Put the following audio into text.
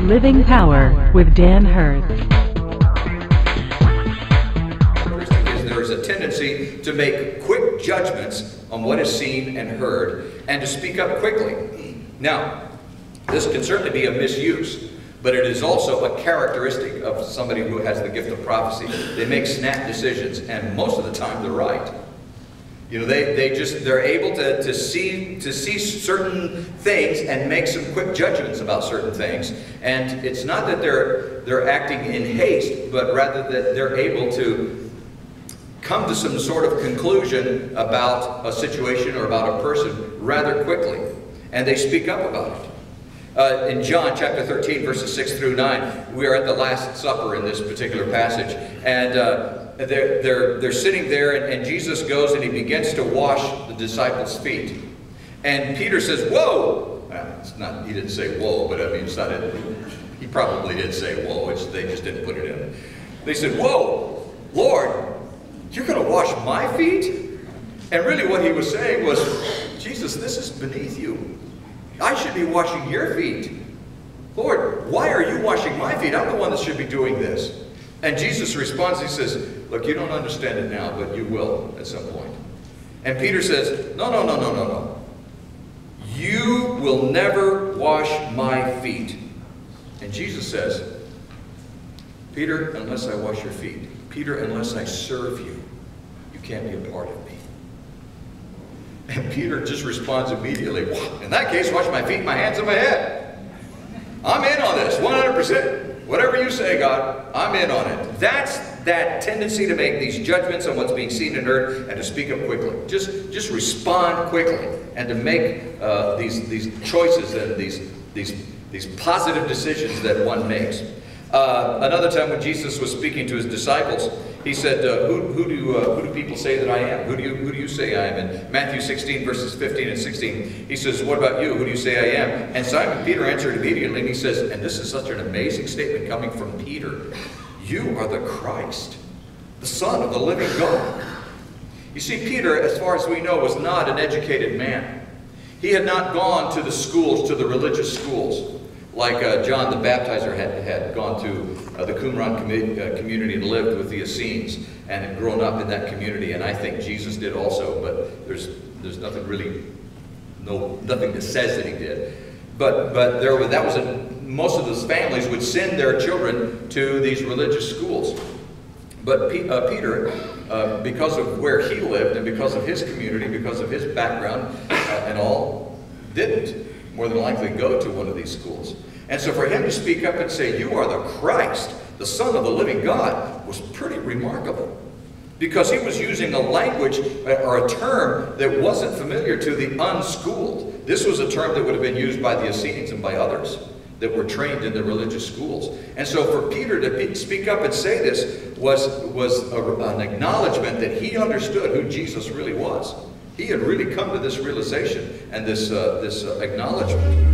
Living Power with Dan Hurst. There is a tendency to make quick judgments on what is seen and heard, and to speak up quickly. Now, this can certainly be a misuse, but it is also a characteristic of somebody who has the gift of prophecy. They make snap decisions, and most of the time they're right. You know, they're able to see certain things and make some quick judgments about certain things. And it's not that they're acting in haste, but rather that they're able to come to some sort of conclusion about a situation or about a person rather quickly. And they speak up about it. In John chapter 13, verses 6 through 9, we are at the Last Supper in this particular passage. And they're sitting there, and Jesus goes and he begins to wash the disciples' feet. And Peter says, "Whoa!" Well, he didn't say "whoa," but I mean, he probably did say "whoa," which they just didn't put it in. They said, "Whoa, Lord, you're going to wash my feet?" And really what he was saying was, "Jesus, this is beneath you. I should be washing your feet. Lord, why are you washing my feet? I'm the one that should be doing this." And Jesus responds, he says, "Look, you don't understand it now, but you will at some point." And Peter says, No. You will never wash my feet." And Jesus says, "Peter, unless I wash your feet, Peter, unless I serve you, you can't be a part of me." And Peter just responds immediately, "In that case, wash my feet, my hands, and my head. I'm in on this, 100%. Whatever you say, God, I'm in on it." That's that tendency to make these judgments on what's being seen and heard, and to speak up quickly. Just respond quickly, and to make these choices and these positive decisions that one makes. Another time when Jesus was speaking to his disciples, he said, who do people say that I am? Who do you say I am? In Matthew 16, verses 15 and 16, he says, "What about you? Who do you say I am?" And Simon Peter answered immediately, and he says, and this is such an amazing statement coming from Peter, "You are the Christ, the Son of the living God." You see, Peter, as far as we know, was not an educated man. He had not gone to the schools, to the religious schools, like John the Baptizer had gone to the Qumran community and lived with the Essenes and had grown up in that community. And I think Jesus did also, but there's nothing really, nothing that says that he did. But most of those families would send their children to these religious schools. But Peter, because of where he lived and because of his community, because of his background and all, didn't more than likely go to one of these schools. And so for him to speak up and say, "You are the Christ, the Son of the living God," was pretty remarkable. Because he was using a language or a term that wasn't familiar to the unschooled. This was a term that would have been used by the Essenes and by others that were trained in the religious schools. And so for Peter to speak up and say this was an acknowledgement that he understood who Jesus really was. He had really come to this realization and this acknowledgement.